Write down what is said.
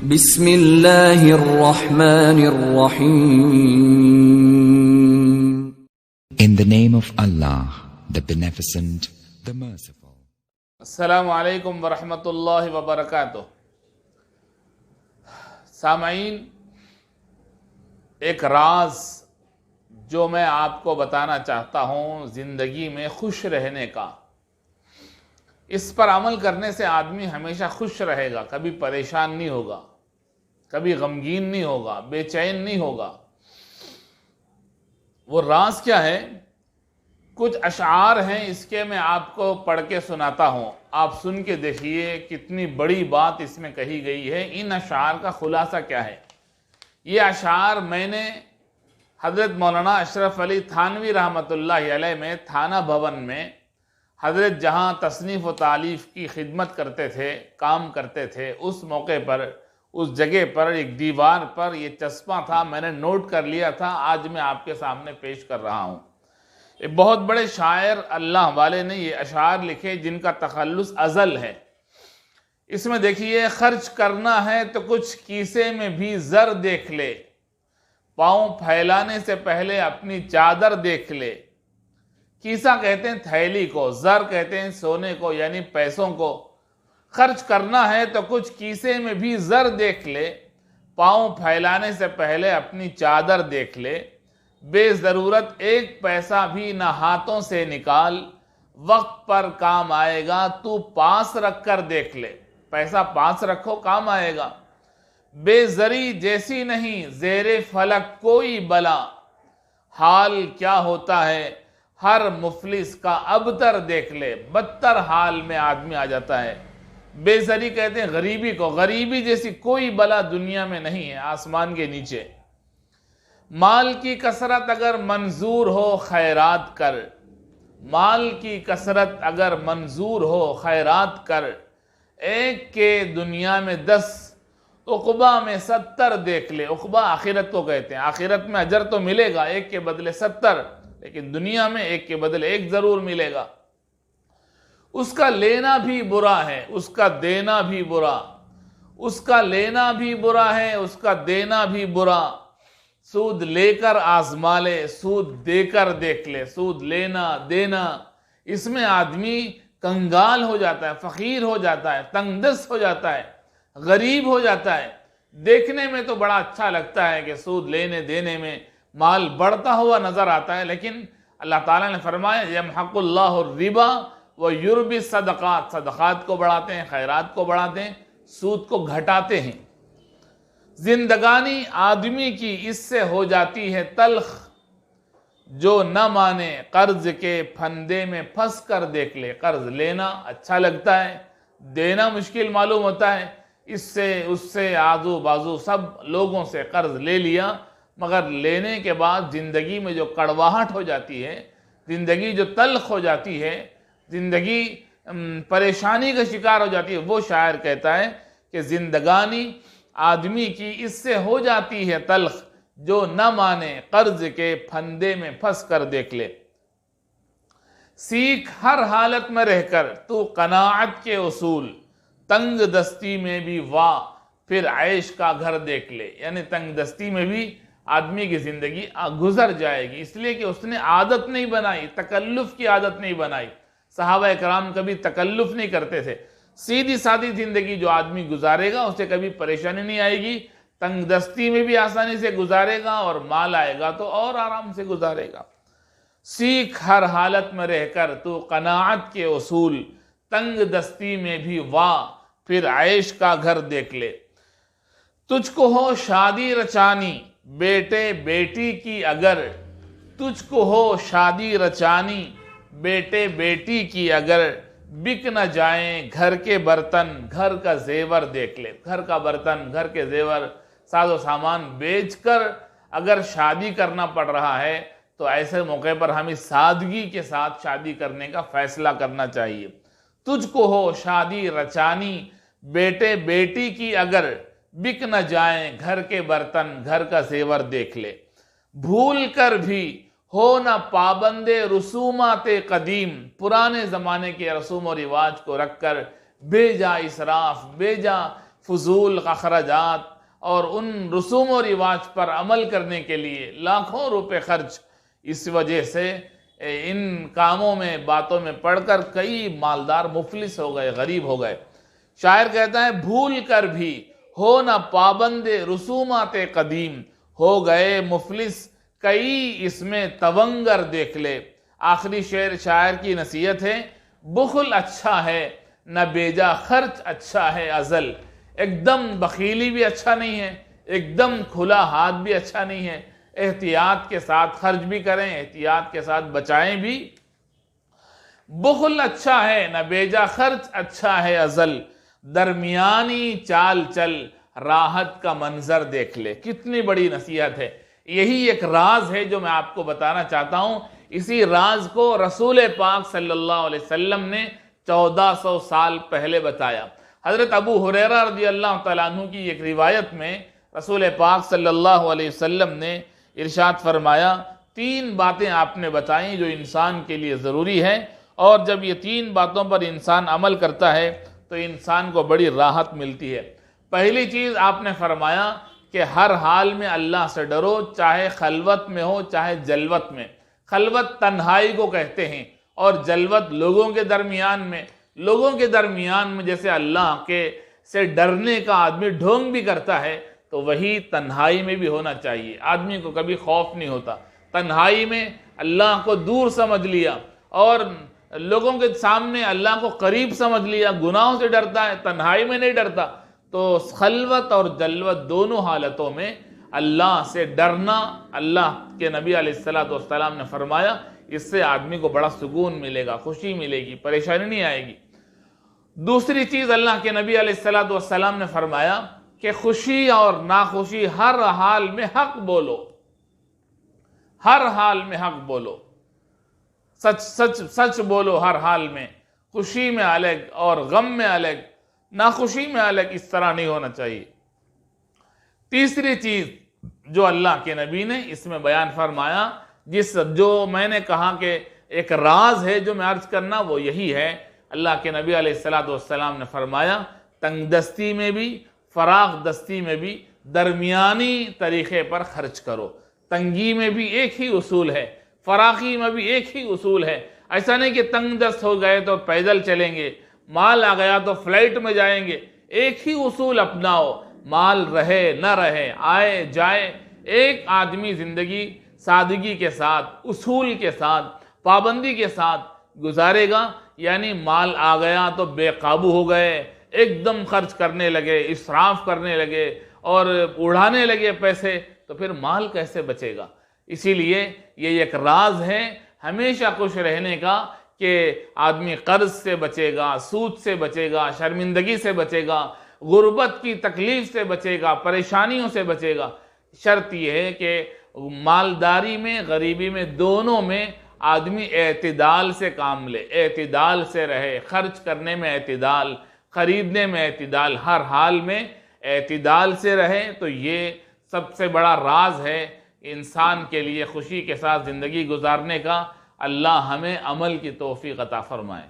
بسم اللہ الرحمن الرحیم. In the name of Allah, the Beneficent, the Merciful. السلام علیکم ورحمۃ اللہ وبرکاتہ. سامعین، ایک راز جو میں آپ کو بتانا چاہتا ہوں زندگی میں خوش رہنے کا، اس پر عمل کرنے سے آدمی ہمیشہ خوش رہے گا، کبھی پریشان نہیں ہوگا، کبھی غمگین نہیں ہوگا، بے چین نہیں ہوگا. وہ راز کیا ہے؟ کچھ اشعار ہیں، اس کے میں آپ کو پڑھ کے سناتا ہوں. آپ سن کے دیکھیے کتنی بڑی بات اس میں کہی گئی ہے. ان اشعار کا خلاصہ کیا ہے؟ یہ اشعار میں نے حضرت مولانا اشرف علی تھانوی رحمۃ اللہ علیہ میں تھانہ بھون میں حضرت جہاں تصنیف و تالیف کی خدمت کرتے تھے، کام کرتے تھے، اس موقع پر اس جگہ پر ایک دیوار پر یہ چسپاں تھا، میں نے نوٹ کر لیا تھا. آج میں آپ کے سامنے پیش کر رہا ہوں. ایک بہت بڑے شاعر اللہ والے نے یہ اشعار لکھے جن کا تخلص ازل ہے. اس میں دیکھیے، خرچ کرنا ہے تو کچھ کیسے میں بھی زر دیکھ لے، پاؤں پھیلانے سے پہلے اپنی چادر دیکھ لے. کیسا کہتے ہیں تھیلی کو، زر کہتے ہیں سونے کو، یعنی پیسوں کو. خرچ کرنا ہے تو کچھ کیسے میں بھی زر دیکھ لے، پاؤں پھیلانے سے پہلے اپنی چادر دیکھ لے. بے ضرورت ایک پیسہ بھی نہ ہاتھوں سے نکال، وقت پر کام آئے گا تو پاس رکھ کر دیکھ لے. پیسہ پاس رکھو، کام آئے گا. بے زری جیسی نہیں زیر فلک کوئی بلا، حال کیا ہوتا ہے ہر مفلس کا ابتر دیکھ لے. بدتر حال میں آدمی آ جاتا ہے. بے زری کہتے ہیں غریبی کو. غریبی جیسی کوئی بلا دنیا میں نہیں ہے آسمان کے نیچے. مال کی کثرت اگر منظور ہو خیرات کر، مال کی کثرت اگر منظور ہو خیرات کر. ایک کے دنیا میں 10، عقبہ میں 70 دیکھ لے. عقبہ آخرت کو کہتے ہیں. آخرت میں اجر تو ملے گا ایک کے بدلے 70، لیکن دنیا میں ایک کے بدلے ایک ضرور ملے گا. اس کا لینا بھی برا ہے، اس کا دینا بھی برا. اس کا لینا بھی برا ہے، اس کا دینا بھی برا. سود لے کر آزما لے، سود دے کر دیکھ لے. سود لینا دینا، اس میں آدمی کنگال ہو جاتا ہے، فقیر ہو جاتا ہے، تنگ دست ہو جاتا ہے، غریب ہو جاتا ہے. دیکھنے میں تو بڑا اچھا لگتا ہے کہ سود لینے دینے میں مال بڑھتا ہوا نظر آتا ہے، لیکن اللہ تعالیٰ نے فرمایا یمحق اللہ الربا ویربی الصدقات. صدقات کو بڑھاتے ہیں، خیرات کو بڑھاتے ہیں، سود کو گھٹاتے ہیں. زندگانی آدمی کی اس سے ہو جاتی ہے تلخ، جو نہ مانے قرض کے پھندے میں پھنس کر دیکھ لے. قرض لینا اچھا لگتا ہے، دینا مشکل معلوم ہوتا ہے. اس سے اس سے آزو بازو سب لوگوں سے قرض لے لیا، مگر لینے کے بعد زندگی میں جو کڑواہٹ ہو جاتی ہے، زندگی جو تلخ ہو جاتی ہے، زندگی پریشانی کا شکار ہو جاتی ہے. وہ شاعر کہتا ہے کہ زندگانی آدمی کی اس سے ہو جاتی ہے تلخ، جو نہ مانے قرض کے پھندے میں پھنس کر دیکھ لے. سیکھ ہر حالت میں رہ کر تو قناعت کے اصول، تنگ دستی میں بھی واہ پھر عیش کا گھر دیکھ لے. یعنی تنگ دستی میں بھی آدمی کی زندگی گزر جائے گی، اس لیے کہ اس نے عادت نہیں بنائی، تکلف کی عادت نہیں بنائی. صحابہ کرام کبھی تکلف نہیں کرتے تھے. سیدھی سادی زندگی جو آدمی گزارے گا اسے کبھی پریشانی نہیں آئے گی. تنگ دستی میں بھی آسانی سے گزارے گا، اور مال آئے گا تو اور آرام سے گزارے گا. سیکھ ہر حالت میں رہ کر تو قناعت کے اصول، تنگ دستی میں بھی واہ پھر عیش کا گھر دیکھ لے. تجھ کو ہو شادی رچانی بیٹے بیٹی کی اگر، تجھ کو ہو شادی رچانی بیٹے بیٹی کی اگر، بک نہ جائیں گھر کے برتن گھر کا زیور دیکھ لے. گھر کا برتن، گھر کے زیور، ساز و سامان بیچ کر اگر شادی کرنا پڑ رہا ہے تو ایسے موقع پر ہمیں سادگی کے ساتھ شادی کرنے کا فیصلہ کرنا چاہیے. تجھ کو ہو شادی رچانی بیٹے بیٹی کی اگر، بک نہ جائیں گھر کے برتن گھر کا زیور دیکھ لے. بھول کر بھی ہو نہ پابند رسومات قدیم، پرانے زمانے کے رسوم و رواج کو رکھ کر بے جا اسراف، بے جا فضول اخراجات اور ان رسوم و رواج پر عمل کرنے کے لیے لاکھوں روپے خرچ، اس وجہ سے ان کاموں میں باتوں میں پڑھ کر کئی مالدار مفلس ہو گئے، غریب ہو گئے۔ شاعر کہتا ہے بھول کر بھی ہو نہ پابند رسومات قدیم، ہو گئے مفلس کئی اس میں تونگر دیکھ لے۔ آخری شعر شاعر کی نصیحت ہے، بخل اچھا ہے نہ بیجا خرچ اچھا ہے ازل۔ ایک دم بخیلی بھی اچھا نہیں ہے، ایک دم کھلا ہاتھ بھی اچھا نہیں ہے۔ احتیاط کے ساتھ خرچ بھی کریں، احتیاط کے ساتھ بچائیں بھی۔ بخل اچھا ہے نہ بیجا خرچ اچھا ہے ازل، درمیانی چال چل راحت کا منظر دیکھ لے۔ کتنی بڑی نصیحت ہے۔ یہی ایک راز ہے جو میں آپ کو بتانا چاہتا ہوں۔ اسی راز کو رسول پاک صلی اللہ علیہ وسلم نے 1400 سال پہلے بتایا۔ حضرت ابو ہریرہ رضی اللہ تعالیٰ عنہ کی ایک روایت میں رسول پاک صلی اللہ علیہ وسلم نے ارشاد فرمایا، 3 باتیں آپ نے بتائیں جو انسان کے لیے ضروری ہے، اور جب یہ 3 باتوں پر انسان عمل کرتا ہے تو انسان کو بڑی راحت ملتی ہے۔ پہلی چیز آپ نے فرمایا کہ ہر حال میں اللہ سے ڈرو، چاہے خلوت میں ہو چاہے جلوت میں۔ خلوت تنہائی کو کہتے ہیں، اور جلوت لوگوں کے درمیان میں۔ لوگوں کے درمیان میں جیسے اللہ کے سے ڈرنے کا آدمی ڈھونگ بھی کرتا ہے، تو وہی تنہائی میں بھی ہونا چاہیے۔ آدمی کو کبھی خوف نہیں ہوتا۔ تنہائی میں اللہ کو دور سمجھ لیا اور لوگوں کے سامنے اللہ کو قریب سمجھ لیا، گناہوں سے ڈرتا ہے، تنہائی میں نہیں ڈرتا۔ تو خلوت اور جلوت دونوں حالتوں میں اللہ سے ڈرنا، اللہ کے نبی علیہ السلام نے فرمایا، اس سے آدمی کو بڑا سکون ملے گا، خوشی ملے گی، پریشانی نہیں آئے گی۔ دوسری چیز اللہ کے نبی علیہ السلام نے فرمایا کہ خوشی اور ناخوشی ہر حال میں حق بولو، ہر حال میں حق بولو، سچ بولو ہر حال میں۔ خوشی میں الگ اور غم میں الگ، ناخوشی میں الگ، اس طرح نہیں ہونا چاہیے۔ تیسری چیز جو اللہ کے نبی نے اس میں بیان فرمایا، جو میں نے کہا کہ ایک راز ہے جو میں عرض کرنا، وہ یہی ہے۔ اللہ کے نبی علیہ السلام نے فرمایا، تنگ دستی میں بھی فراغ دستی میں بھی درمیانی طریقے پر خرچ کرو۔ تنگی میں بھی ایک ہی اصول ہے، فراخی میں بھی ایک ہی اصول ہے۔ ایسا نہیں کہ تنگ دست ہو گئے تو پیدل چلیں گے، مال آ گیا تو فلائٹ میں جائیں گے۔ ایک ہی اصول اپناؤ، مال رہے نہ رہے، آئے جائے، ایک آدمی زندگی سادگی کے ساتھ، اصول کے ساتھ، پابندی کے ساتھ گزارے گا، یعنی مال آ گیا تو بے قابو ہو گئے، ایک دم خرچ کرنے لگے، اسراف کرنے لگے اور اڑانے لگے پیسے، تو پھر مال کیسے بچے گا؟ اسی لیے یہ ایک راز ہے ہمیشہ خوش رہنے کا کہ آدمی قرض سے بچے گا، سود سے بچے گا، شرمندگی سے بچے گا، غربت کی تکلیف سے بچے گا، پریشانیوں سے بچے گا۔ شرط یہ ہے کہ مالداری میں، غریبی میں، دونوں میں آدمی اعتدال سے کام لے، اعتدال سے رہے، خرچ کرنے میں اعتدال، خریدنے میں اعتدال، ہر حال میں اعتدال سے رہے۔ تو یہ سب سے بڑا راز ہے انسان کے لیے خوشی کے ساتھ زندگی گزارنے کا۔ اللہ ہمیں عمل کی توفیق عطا فرمائے۔